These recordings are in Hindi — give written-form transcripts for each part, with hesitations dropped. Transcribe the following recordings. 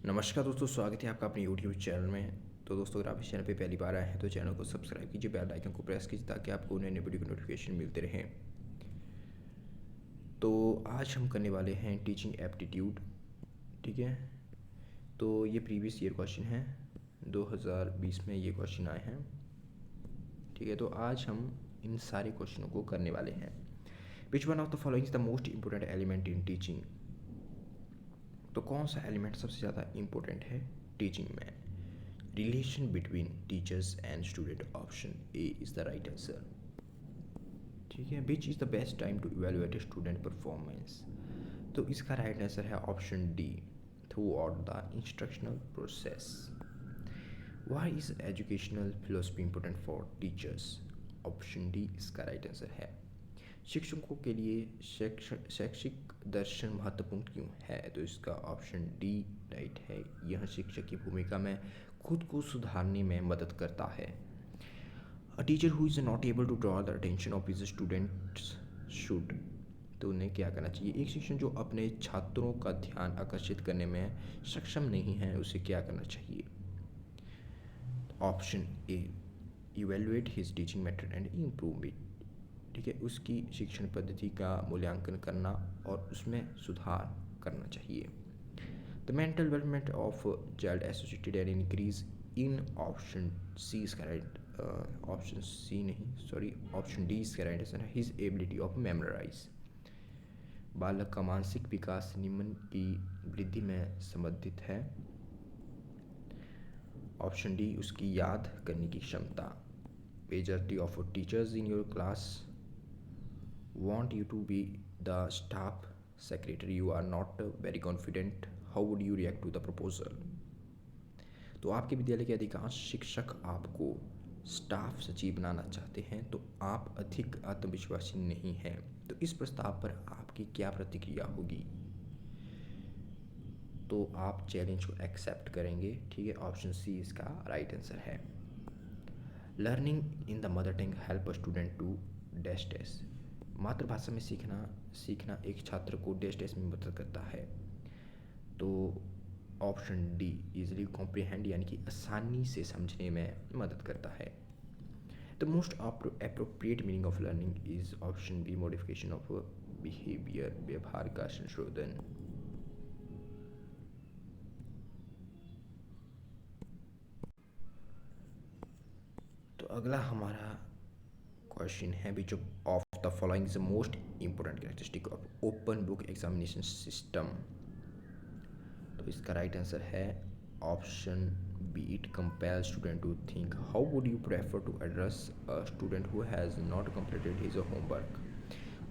नमस्कार दोस्तों, स्वागत है आपका अपने यूट्यूब चैनल में। तो दोस्तों, अगर आप इस चैनल पे पहली बार आए हैं तो चैनल को सब्सक्राइब कीजिए, बेल आइकन को प्रेस कीजिए ताकि आपको नए नए वीडियो की नोटिफिकेशन मिलते रहें। तो आज हम करने वाले हैं टीचिंग एप्टीट्यूड। ठीक है, तो ये प्रीवियस ईयर क्वेश्चन है, 2020 में ये क्वेश्चन आए हैं। ठीक है, तो आज हम इन सारे क्वेश्चनों को करने वाले हैं। Which one of the following is the most important element in teaching. तो कौन सा एलिमेंट सबसे ज़्यादा इम्पोर्टेंट है टीचिंग में? Relation between teachers and student, option A is the right answer. ठीक है, which is the best time to evaluate student performance. तो इसका राइट आंसर है option D, throughout the instructional process. Why is educational philosophy important for teachers, option D इसका राइट आंसर है। शिक्षकों के लिए शैक्षिक दर्शन महत्वपूर्ण क्यों है? तो इसका ऑप्शन डी राइट है। यह शिक्षक की भूमिका में खुद को सुधारने में मदद करता है। A teacher who is not able to draw the attention of his students should. तो उन्हें क्या करना चाहिए? एक शिक्षक जो अपने छात्रों का ध्यान आकर्षित करने में सक्षम नहीं है, उसे क्या करना चाहिए? Option A, evaluate his teaching method and improve it. ठीक है, उसकी शिक्षण पद्धति का मूल्यांकन करना और उसमें सुधार करना चाहिए। The mental development of child associated and increase in, option C इसका राइट, ऑप्शन सी नहीं सॉरी ऑप्शन डी इसका राइट आंसर है। His ability of memorise. बालक का मानसिक विकास निम्न की वृद्धि में संबंधित है। ऑप्शन डी उसकी याद करने की क्षमता। Majority of teachers in your class want you to be the staff secretary, you are not very confident, how would you react to the proposal। तो आपके विद्यालय के अधिकांश शिक्षक आपको स्टाफ सचिव बनाना चाहते हैं, तो आप अधिक आत्मविश्वासी नहीं हैं, तो इस प्रस्ताव पर आपकी क्या प्रतिक्रिया होगी? तो आप चैलेंज को एक्सेप्ट करेंगे। ठीक है, ऑप्शन सी इसका राइट आंसर है। Learning in the mother tongue help a student to dash dash. मातृभाषा में सीखना एक छात्र को डैश डैश में मदद करता है। तो ऑप्शन डी, इजीली कॉम्प्रिहेंड, यानी कि आसानी से समझने में मदद करता है। The most appropriate meaning of learning is, option B, modification of behaviour, व्यवहार का संशोधन। तो अगला हमारा क्वेश्चन है, which of the following is the most important characteristic of open book examination system. तो इसका राइट आंसर है option B, it compels student to think. How would you prefer to address a student who has not completed his homework.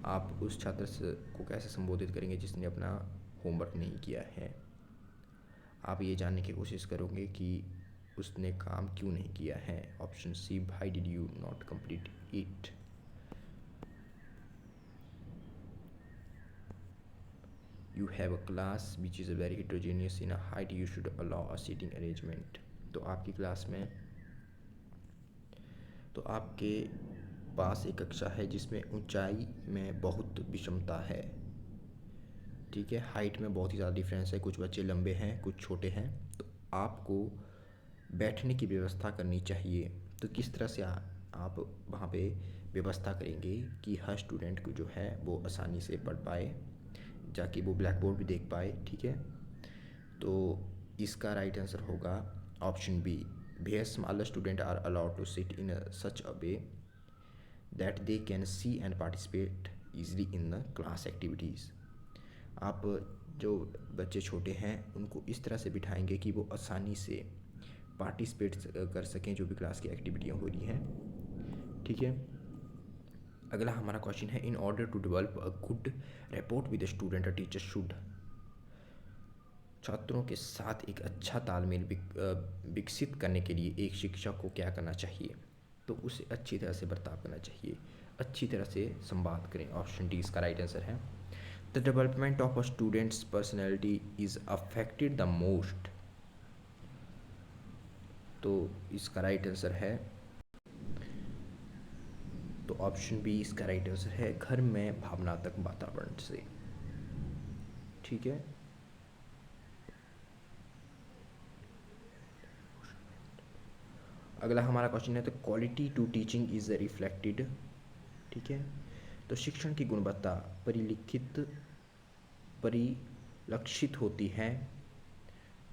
आप उस छात्र से को कैसे संबोधित करेंगे जिसने अपना होमवर्क नहीं किया है? आप ये जानने की कोशिश करोगे कि उसने काम क्यों नहीं किया है। Option C, why did you not complete it. You have a class which is very heterogeneous in a height, you should allow a seating arrangement। तो आपकी क्लास में, तो आपके पास एक कक्षा है जिसमें ऊंचाई में बहुत विषमता है। ठीक है, हाइट में बहुत ही ज़्यादा डिफरेंस है, कुछ बच्चे लंबे हैं कुछ छोटे हैं, तो आपको बैठने की व्यवस्था करनी चाहिए। तो किस तरह से आप वहाँ पे व्यवस्था करेंगे कि हर स्टूडेंट को जो है वो आसानी से पढ़ पाए, जाके वो ब्लैक बोर्ड भी देख पाए। ठीक है, तो इसका राइट आंसर होगा option B, where smaller student are allowed to sit in such a way that they can see and participate easily in the class activities. आप जो बच्चे छोटे हैं उनको इस तरह से बिठाएंगे कि वो आसानी से पार्टिसिपेट कर सकें जो भी क्लास की एक्टिविटियाँ हो रही हैं। ठीक है, अगला हमारा क्वेश्चन है, in order to develop a good report with student, a teacher should. छात्रों के साथ एक अच्छा तालमेल विकसित करने के लिए एक शिक्षक को क्या करना चाहिए? तो उसे अच्छी तरह से बर्ताव करना चाहिए, अच्छी तरह से संवाद करें। ऑप्शन डी इसका राइट आंसर है। The development of a students personality is affected the most. तो इसका राइट आंसर है, तो ऑप्शन बी इसका राइट आंसर है, घर में भावनात्मक वातावरण से। ठीक है, अगला हमारा क्वेश्चन है, तो quality to teaching is reflected, ठीक है। तो शिक्षण की गुणवत्ता परिलक्षित होती है।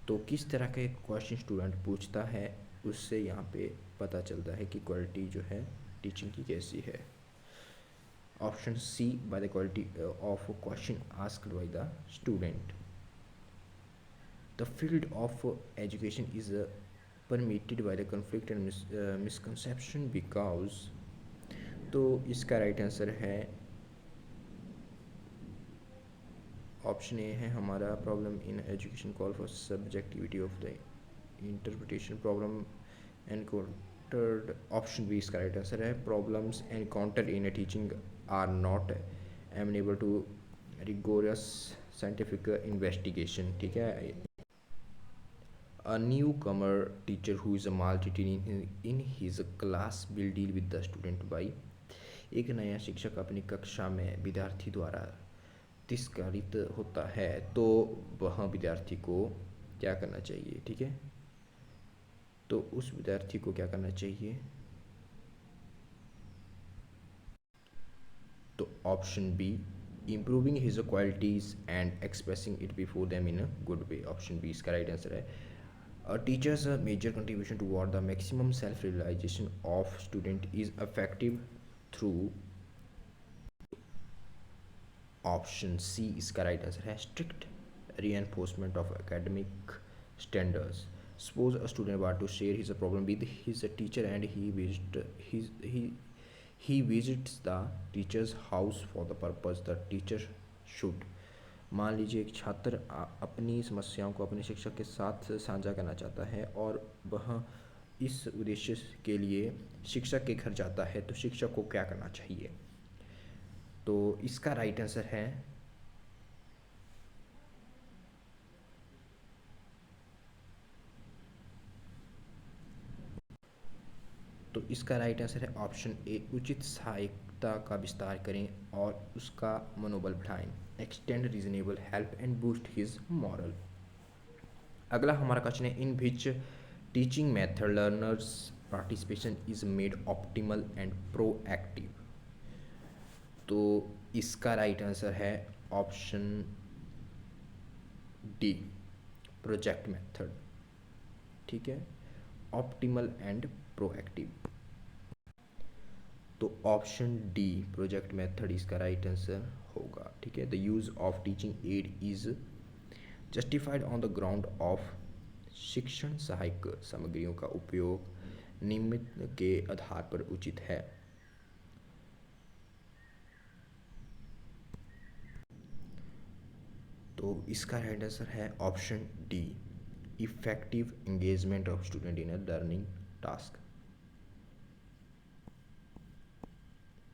तो किस तरह के क्वेश्चन स्टूडेंट पूछता है, उससे यहाँ पे पता चलता है कि क्वालिटी जो है टीचिंग की कैसी है। Option C, by the quality of question asked by the student. The field of education is permitted by the conflict and misconception because, तो इसका राइट आंसर है ऑप्शन ए है हमारा, problem in education call for subjectivity of the interpretation problem encountered. Option B इसका राइट आंसर है, problems encountered in teaching are not amenable to rigorous scientific investigation, ठीक है। A newcomer teacher who is a maltreated in his class will deal with the student by, एक नया शिक्षक अपनी कक्षा में विद्यार्थी द्वारा तिरस्कृत होता है तो वह विद्यार्थी को क्या करना चाहिए, ठीक है। तो उस विद्यार्थी को क्या करना चाहिए, तो option B, improving his qualities and expressing it before them in a good way. Option B इसका राइट आंसर है। A teacher's major contribution toward the maximum self-realization of student is effective through, option C इसका right answer है, strict reinforcement of academic standards. Suppose a student want to share his problem with his teacher and he visits the teacher's house for the purpose the teacher should. मान लीजिए एक छात्र अपनी समस्याओं को अपने शिक्षक के साथ साझा करना चाहता है और वह इस उद्देश्य के लिए शिक्षक के घर जाता है, तो शिक्षक को क्या करना चाहिए। तो इसका राइट आंसर है, तो इसका राइट आंसर है ऑप्शन ए, उचित सहायता का विस्तार करें और उसका मनोबल बढ़ाएं, extend reasonable help and boost his moral. अगला हमारा क्वेश्चन है, in which teaching method learners participation is made optimal and proactive. तो इसका राइट आंसर है ऑप्शन डी, प्रोजेक्ट मेथड, ठीक है, ऑप्टिमल एंड प्रोएक्टिव। तो ऑप्शन डी प्रोजेक्ट मेथड इसका राइट आंसर होगा, ठीक है। The use of teaching add is justified on the ground of, शिक्षण सहायक सामग्रियों का उपयोग निम्न के आधार पर उचित है। तो इसका राइट आंसर है option D, effective engagement of student in a learning task.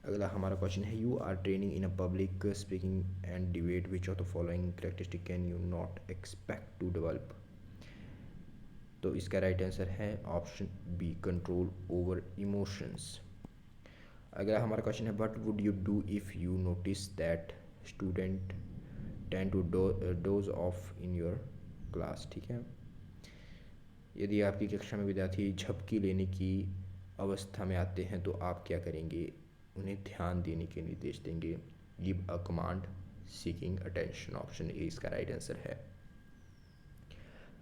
अगला हमारा क्वेश्चन है, you are training in a public speaking and debate, which of the following characteristic can you not expect to develop. तो इसका राइट आंसर है option B, control over emotions. अगला हमारा क्वेश्चन है, what would you do if you notice that student tend to doze off in your class, ठीक है। यदि आपकी कक्षा में विद्यार्थी झपकी लेने की अवस्था में आते हैं तो आप क्या करेंगे, उन्हें ध्यान देने के निर्देश देंगे, give a command, seeking attention. Option A इसका राइट आंसर है।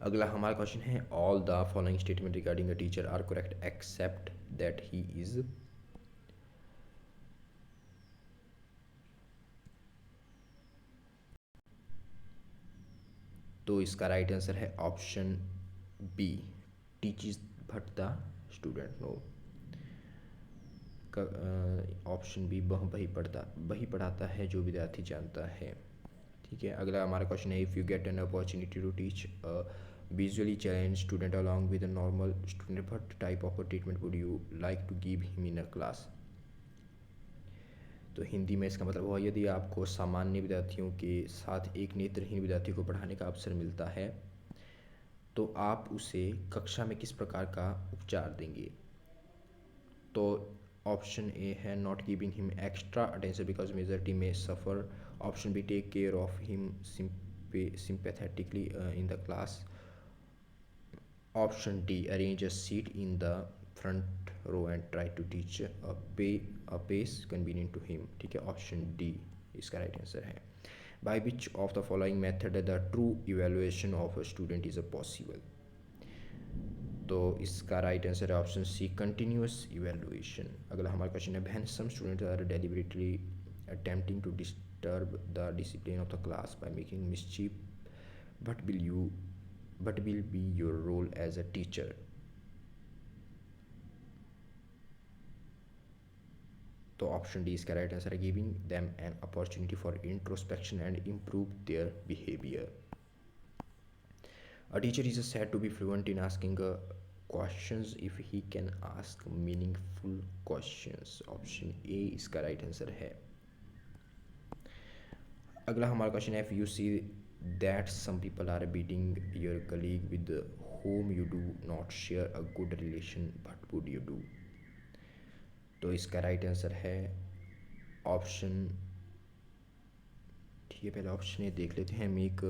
अगला हमारा क्वेश्चन है, all the following statement regarding a teacher are correct except that he is. तो इसका राइट आंसर है option B, teachers but the student know. Option B, वही पढ़ाता है जो विद्यार्थी जानता है, ठीक है। अगला हमारा क्वेश्चन है, if you get an opportunity to teach visually challenge student along with a normal student, what type of treatment would you like to give him in a class. तो हिंदी में इसका मतलब हुआ, यदि आपको सामान्य विद्यार्थियों के साथ एक नेत्रहीन विद्यार्थी को पढ़ाने का अवसर मिलता है तो आप उसे कक्षा में किस प्रकार का उपचार देंगे। तो ऑप्शन ए है, not giving him extra attention because majority में suffer. Option B, take care of him sympathetically in the class. Option D, arrange a seat in the front row and try to teach a pace convenient to him. ठीक है, ऑप्शन डी इसका राइट आंसर है. By which of the following method the true evaluation of a student is possible? तो इसका राइट आंसर है ऑप्शन सी, कंटिन्यूस इवेलुएशन. अगला हमारा क्वेश्चन है, when some students are deliberately attempting to disturb the discipline of the class by making mischief, but will be your role as a teacher? तो ऑप्शन डी इसका राइट आंसर है, giving them an opportunity for introspection and improve their behaviour. A teacher is said to be fluent in asking questions if he can ask meaningful questions. Option A इसका राइट आंसर है. अगला हमारा क्वेश्चन है, if you see that some people are beating your colleague with whom you do not share a good relation, what would you do? तो इसका राइट आंसर है ऑप्शन, ठीक है, पहले ऑप्शन ए देख लेते हैं. Make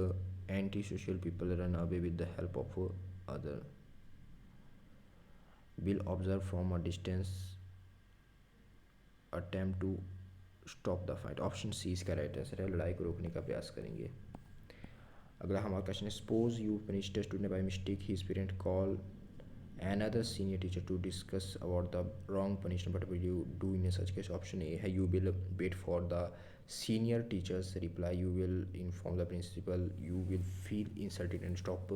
antisocial people run away with the help of other, will observe from a distance, attempt to stop the fight. Option C इसका राइट आंसर है, लड़ाई को रोकने का प्रयास करेंगे. अगला हमारा क्वेश्चन है, suppose you punished a student by mistake, his parent call another senior teacher to discuss about the wrong punishment, what will you do in such case? Option A है, you will wait for the senior teacher's reply, you will inform the principal, you will feel insulted and stop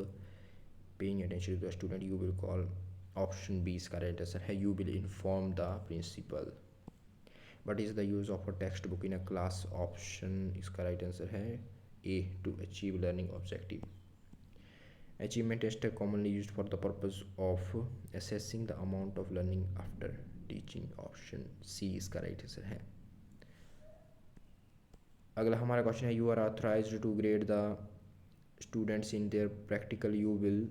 paying attention to the student, you will call. Option B इसका राइट आंसर है, you will inform the principal. What is the use of a textbook in a class? Option इसका राइट आंसर है ए, to achieve learning objective. Achievement tests are commonly used for the purpose of assessing the amount of learning after teaching. Option C इसका राइट आंसर है. अगला हमारा क्वेश्चन है, you are authorised to grade the students in their practical, you will.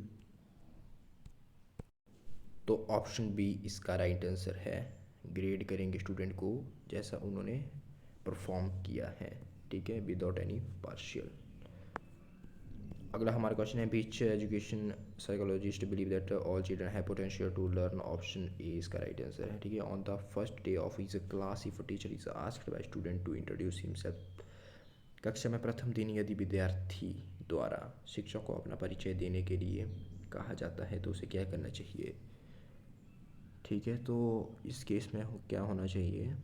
तो ऑप्शन बी इसका राइट आंसर है, ग्रेड करेंगे स्टूडेंट को जैसा उन्होंने परफॉर्म किया है, ठीक है, विदाउट एनी पार्शियल. अगला हमारा क्वेश्चन है, which education psychologist believe that all children have potential to learn. Option A इसका राइट आंसर है, ठीक है. On the first day of his class if teacher is asked by student to introduce himself. कक्षा में प्रथम दिन यदि विद्यार्थी द्वारा शिक्षक को अपना परिचय देने के लिए कहा जाता है तो उसे क्या करना चाहिए, ठीक है. तो इस केस में क्या होना चाहिए,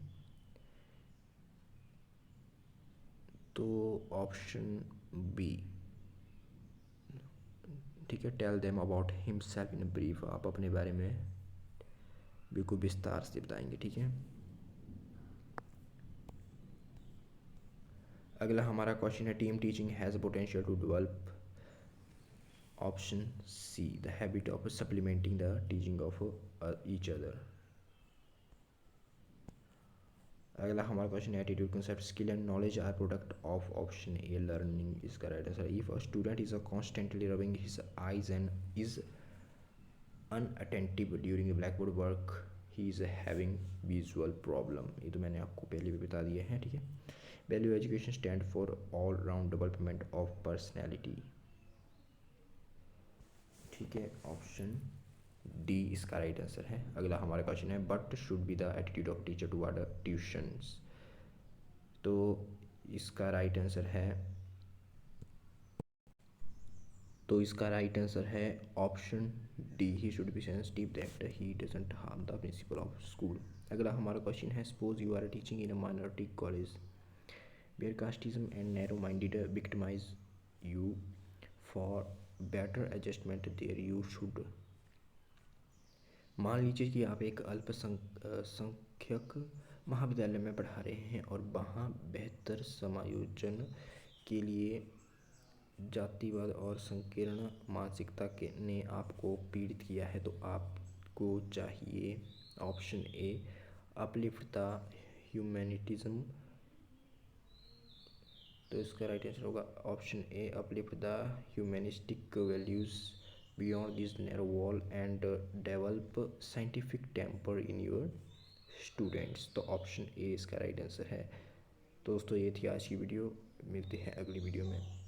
तो ऑप्शन बी, ठीक है, tell them about himself in brief. आप अपने बारे में बिल्कुल विस्तार से बताएंगे, ठीक है. अगला हमारा क्वेश्चन है, team teaching has potential to develop. Option C, the habit of supplementing the teaching of each other. अगला हमारा क्वेश्चन है, attitude concept skill and knowledge are product of. Option A learning इसका right answer. If a student is constantly rubbing his eyes and is unattentive during blackboard work, he is having visual problem. ये तो मैंने आपको पहले भी बता दिया है, ठीक है. Value education stand for all round development of personality, ठीक है. ऑप्शन डी इसका राइट आंसर है. अगला हमारा क्वेश्चन है, but should be the attitude of teacher toward tuitions. तो इसका राइट आंसर है, तो इसका राइट आंसर है option D, he should be sensitive that he doesn't harm the principal of school. अगला हमारा क्वेश्चन है, suppose you are teaching in a minority college where casteism and narrow minded victimise you, for better adjustment there you should. मान लीजिए कि आप एक अल्पसंख्यक महाविद्यालय में पढ़ा रहे हैं और वहाँ बेहतर समायोजन के लिए जातिवाद और संकीर्ण मानसिकता के ने आपको पीड़ित किया है, तो आपको चाहिए. Option A, uplift the humanism. तो इसका राइट आंसर होगा option A, uplift the humanistic values beyond this narrow wall and develop scientific temper in your students. तो ऑप्शन ए इसका राइट आंसर है. दोस्तों ये थी आज की वीडियो, मिलते हैं अगली वीडियो में.